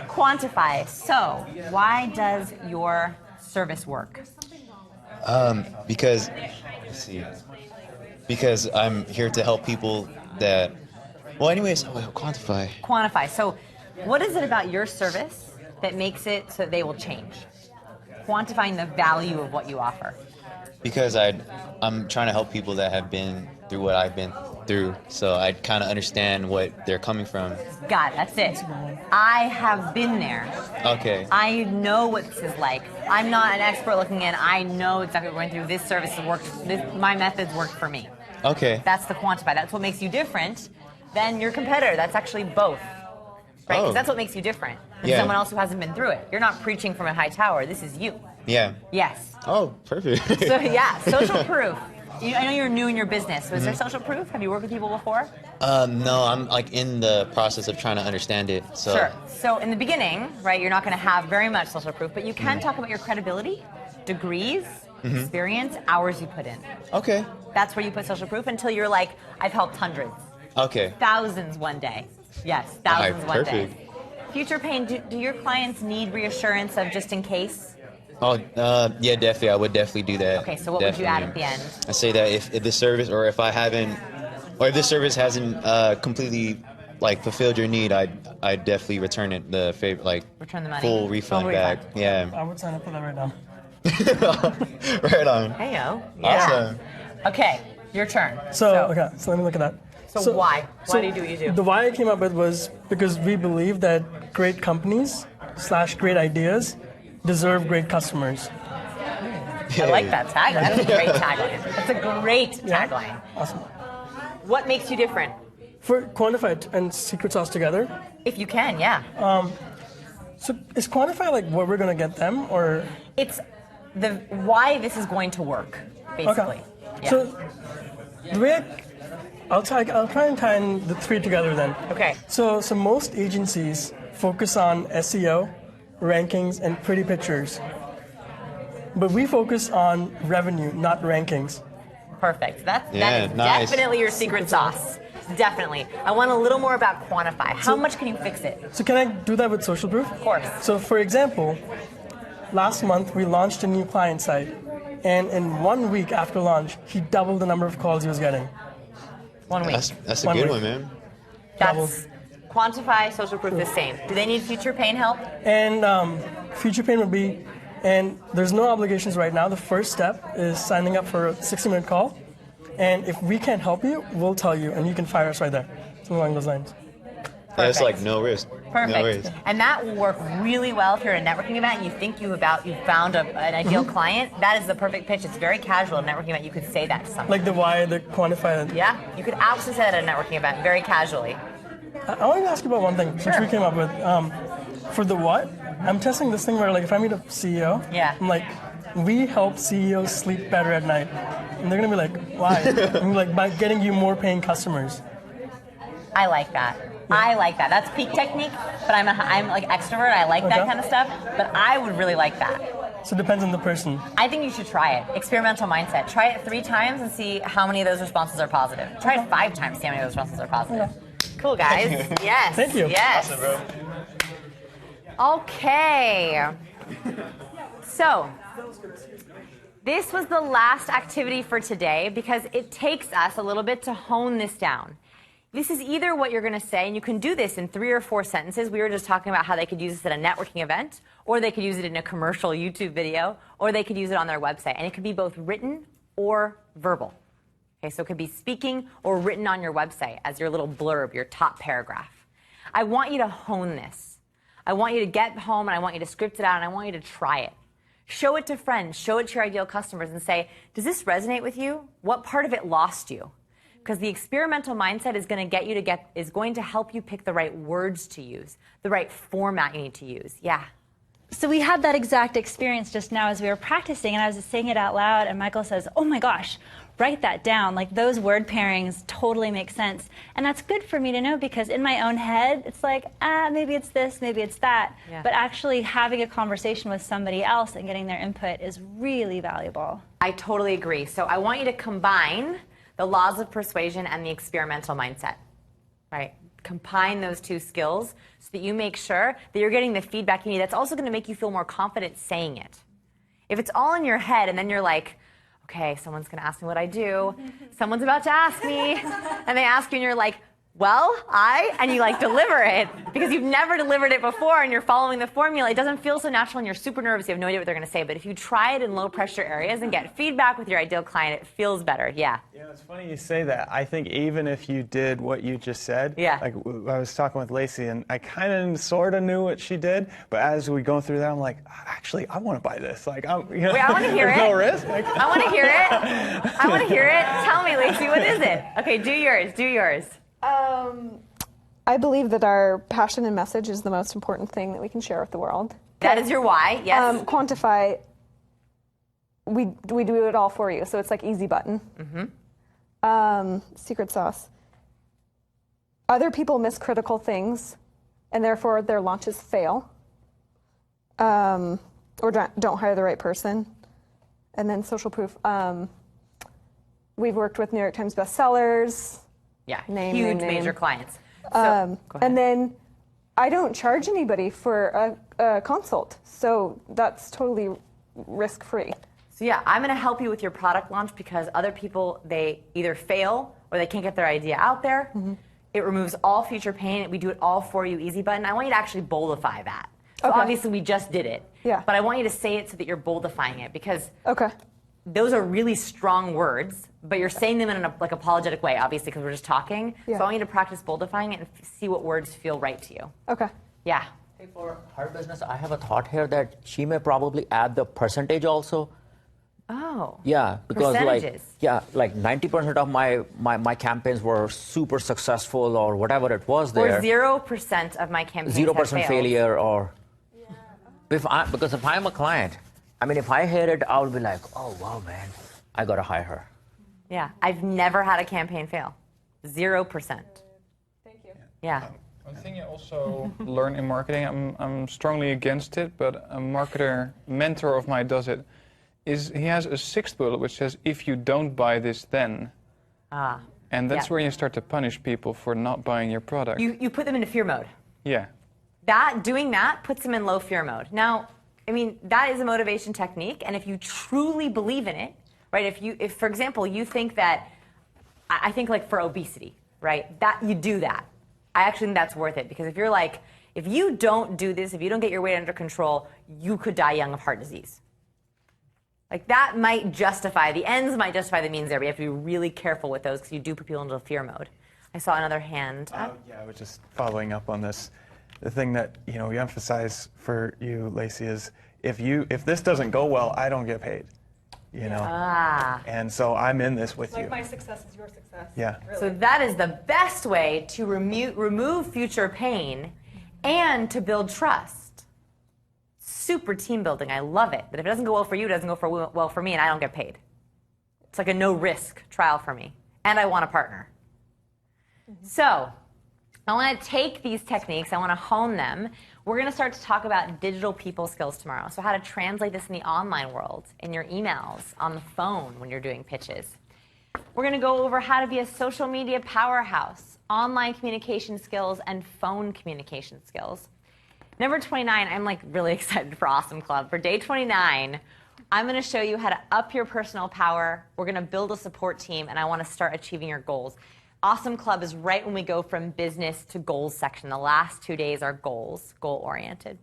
Quantify. So, why does your service work? Because I'm here to help people that. Well, anyways, quantify. Quantify. So, what is it about your service that makes it so they will change? Quantifying the value of what you offer. Because I'm trying to help people that have been through what I've been through, so I kind of understand what they're coming from. Got it, that's it. I have been there. Okay. I know what this is like. I'm not an expert looking in. I know exactly what we're going through. This service works. My methods work for me. Okay. That's the quantify. That's what makes you different than your competitor. That's actually both. Right? Because that's what makes you different. Yeah. Someone else who hasn't been through it. You're not preaching from a high tower. This is you. Yeah. Yes. Oh, perfect. So yeah, social proof. I know you're new in your business. So is there social proof? Have you worked with people before? No, I'm like in the process of trying to understand it. So. Sure. So in the beginning, right, you're not going to have very much social proof, but you can talk about your credibility, degrees, experience, hours you put in. Okay. That's where you put social proof until you're like, I've helped hundreds. Okay. Thousands one day. Yes, thousands one perfect. day. Future pain, do your clients need reassurance of just in case? Oh, yeah, definitely. I would definitely do that. Okay, so what would you add at the end? I say that if this service, or if this service hasn't completely like fulfilled your need, I'd definitely return it. Return the money. Full refund back. Yeah. I would sign up for that right now. Right on. Heyo. Awesome. Okay, your turn. So let me look at that. So why? Why do you do what you do? The why I came up with was because we believe that great companies / great ideas deserve great customers. I like that tagline. That's a great tagline. That's a great tagline. Awesome. What makes you different? For Quantify and Secret Sauce together. If you can, yeah. So is Quantify like what we're gonna get them, or? It's the why this is going to work, basically. Okay. Yeah. So the way I'll try and tie in the three together then. Okay. So most agencies focus on SEO, rankings, and pretty pictures. But we focus on revenue, not rankings. Perfect. That is nice. definitely your secret sauce. Definitely. I want a little more about Quantify. How much can you fix it? So can I do that with social proof? Of course. So for example, last month we launched a new client site. And in 1 week after launch, he doubled the number of calls he was getting. 1 week. That's a good one, man. That's Quantify, social proof, the same. Do they need future pain help? And future pain would be, and there's no obligations right now. The first step is signing up for a 60-minute call. And if we can't help you, we'll tell you, and you can fire us right there. Something along those lines. That's like no risk. Perfect. No risk. And that will work really well if you're at a networking event and you think you found an ideal client. That is the perfect pitch. It's very casual at a networking event. You could say that to someone. Like the why, the Quantify. Yeah, you could absolutely say that at a networking event very casually. I want to ask you about one thing, which we came up with. For the what, I'm testing this thing where, like, if I meet a CEO, I'm like, we help CEOs sleep better at night. And they're going to be like, why? I'm like, by getting you more paying customers. I like that. I like that. That's peak technique, but I'm like extrovert. I like that kind of stuff, but I would really like that. So it depends on the person. I think you should try it. Experimental mindset. Try it 3 times and see how many of those responses are positive. Try it 5 times, see how many of those responses are positive. Cool, guys. Yes. Thank you. Yes. Awesome, bro. Okay. So, this was the last activity for today because it takes us a little bit to hone this down. This is either what you're going to say, and you can do this in 3 or 4 sentences. We were just talking about how they could use this at a networking event, or they could use it in a commercial YouTube video, or they could use it on their website. And it could be both written or verbal. Okay, so it could be speaking or written on your website as your little blurb, your top paragraph. I want you to hone this. I want you to get home, and I want you to script it out, and I want you to try it. Show it to friends. Show it to your ideal customers and say, does this resonate with you? What part of it lost you? Because the experimental mindset is going to help you pick the right words to use, the right format you need to use. Yeah. So we had that exact experience just now as we were practicing, and I was just saying it out loud, and Michael says, oh my gosh, write that down. Like, those word pairings totally make sense. And that's good for me to know, because in my own head, it's like, maybe it's this, maybe it's that. Yeah. But actually having a conversation with somebody else and getting their input is really valuable. I totally agree. So I want you to combine the laws of persuasion and the experimental mindset, right? Combine those 2 skills so that you make sure that you're getting the feedback you need. That's also going to make you feel more confident saying it. If it's all in your head and then you're like, okay, someone's going to ask me what I do. Someone's about to ask me. And they ask you and you're like, well, and you like deliver it because you've never delivered it before and you're following the formula. It doesn't feel so natural and you're super nervous. You have no idea what they're going to say. But if you try it in low pressure areas and get feedback with your ideal client, it feels better. Yeah. Yeah, it's funny you say that. I think even if you did what you just said, like I was talking with Lacey and I kind of sort of knew what she did, but as we go through that, I'm like, actually, I want to buy this. Like, wait, I want to hear it. No risk. Like, I want to hear it. I want to hear it. Tell me, Lacey, what is it? Okay, do yours. Do yours. I believe that our passion and message is the most important thing that we can share with the world. That is your why, yes. Quantify, we do it all for you, so it's like easy button. Secret sauce. Other people miss critical things, and therefore their launches fail, or don't hire the right person. And then social proof. We've worked with New York Times bestsellers. Yeah, huge major clients. So, and then I don't charge anybody for a consult, so that's totally risk-free. So yeah, I'm going to help you with your product launch because other people, they either fail or they can't get their idea out there. It removes all future pain. We do it all for you, easy button. I want you to actually boldify that. So obviously we just did it. Yeah. But I want you to say it so that you're boldifying it because those are really strong words, but you're saying them in a like apologetic way, obviously, because we're just talking. Yeah. So I want you to practice boldifying it and see what words feel right to you. Okay. Yeah. Hey, for her business, I have a thought here that she may probably add the percentage also. Oh. Yeah, because percentages. like 90% of my campaigns were super successful or whatever it was there. Or 0% of my campaigns 0% have failure or because if I'm a client, I mean, if I hear it, I'll be like, oh wow, man, I gotta hire her. Yeah, I've never had a campaign fail. 0%. Thank you. Yeah. One thing you also learn in marketing, I'm strongly against it, but a marketer mentor of mine does it, is he has a 6th bullet which says, if you don't buy this, then. And that's where you start to punish people for not buying your product. You put them into fear mode. Yeah. Doing that puts them in low fear mode. Now, I mean, that is a motivation technique, and if you truly believe in it, right, if for example, you think that, I think like for obesity, right, that you do that. I actually think that's worth it, because if you're like, if you don't do this, if you don't get your weight under control, you could die young of heart disease. Like that might justify, the ends might justify the means there, but you have to be really careful with those because you do put people into fear mode. I saw another hand. Yeah, I was just following up on this. The thing that we emphasize for you, Lacey, is if this doesn't go well, I don't get paid. And so I'm in this with you. Like my success is your success. Yeah. Really. So that is the best way to remove future pain and to build trust. Super team building. I love it. That if it doesn't go well for you, it doesn't go well for me, and I don't get paid. It's like a no-risk trial for me. And I want a partner. So I want to take these techniques. I want to hone them. We're going to start to talk about digital people skills tomorrow. So how to translate this in the online world, in your emails, on the phone when you're doing pitches. We're going to go over how to be a social media powerhouse, online communication skills, and phone communication skills. Number 29, I'm like really excited for Awesome Club. For day 29, I'm going to show you how to up your personal power. We're going to build a support team, and I want to start achieving your goals. Awesome Club is right when we go from business to goals section. The last 2 days are goals, goal-oriented.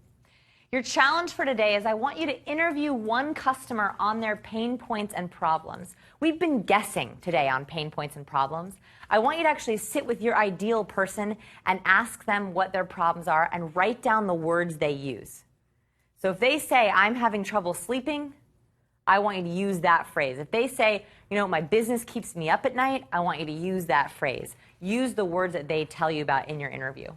Your challenge for today is I want you to interview one customer on their pain points and problems. We've been guessing today on pain points and problems. I want you to actually sit with your ideal person and ask them what their problems are and write down the words they use. So if they say, I'm having trouble sleeping, I want you to use that phrase. If they say, my business keeps me up at night, I want you to use that phrase. Use the words that they tell you about in your interview.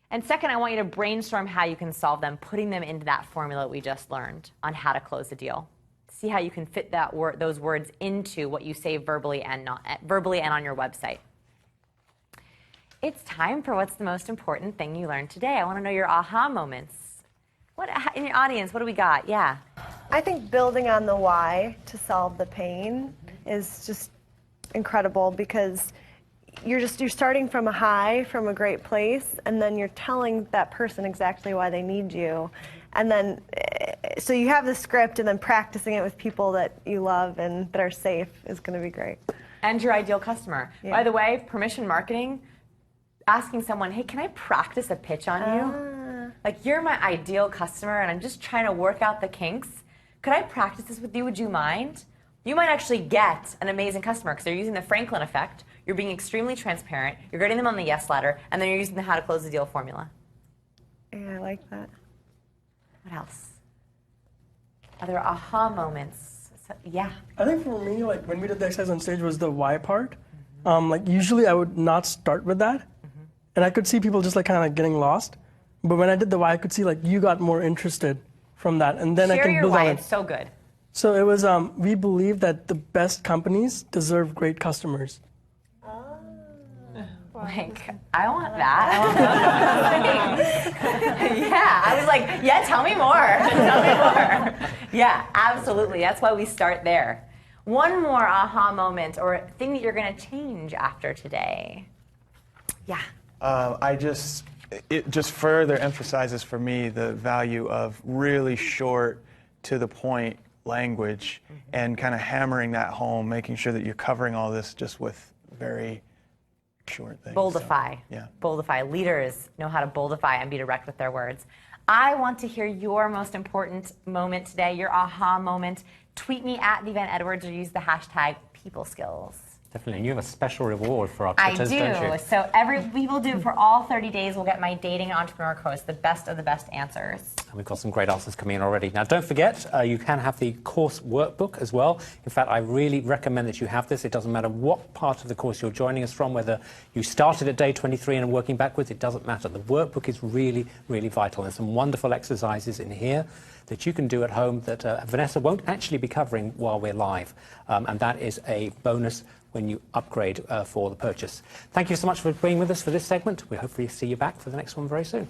And second, I want you to brainstorm how you can solve them, putting them into that formula we just learned on how to close a deal. See how you can fit those words into what you say verbally and on your website. It's time for what's the most important thing you learned today. I want to know your aha moments. In your audience, what do we got? Yeah. I think building on the why to solve the pain is just incredible, because you're starting from a high, from a great place, and then you're telling that person exactly why they need you. And then, so you have the script, and then practicing it with people that you love and that are safe is going to be great. And your ideal customer. Yeah. By the way, permission marketing, asking someone, hey, can I practice a pitch on you? Like, you're my ideal customer, and I'm just trying to work out the kinks. Could I practice this with you? Would you mind? You might actually get an amazing customer because they're using the Franklin effect. You're being extremely transparent. You're getting them on the yes ladder, and then you're using the how to close the deal formula. Yeah, I like that. What else? Other aha moments? Yeah. I think for me, like when we did the exercise on stage was the why part. Like usually I would not start with that, and I could see people just like kind of getting lost. But when I did the why, I could see like you got more interested from that, and then I can build on it. It's so good. So it was, we believe that the best companies deserve great customers. Like, I want that. Yeah, I was like, yeah, tell me more. Tell me more. Yeah, absolutely. That's why we start there. One more aha moment or thing that you're going to change after today. Yeah. It just further emphasizes for me the value of really short, to the point language, and kind of hammering that home, making sure that you're covering all this just with very short things. Boldify. So, yeah. Boldify. Leaders know how to boldify and be direct with their words. I want to hear your most important moment today, your aha moment. Tweet me at the Van Edwards or use the hashtag #PeopleSkills. Definitely, and you have a special reward for our I Twitters, do. don't you? So we will do for all 30 days. We'll get my dating entrepreneur course, the best of the best answers. And we've got some great answers coming in already. Now, don't forget, you can have the course workbook as well. In fact, I really recommend that you have this. It doesn't matter what part of the course you're joining us from, whether you started at day 23 and are working backwards, it doesn't matter. The workbook is really, really vital. There's some wonderful exercises in here that you can do at home that Vanessa won't actually be covering while we're live. And that is a bonus when you upgrade for the purchase. Thank you so much for being with us for this segment. We hopefully see you back for the next one very soon.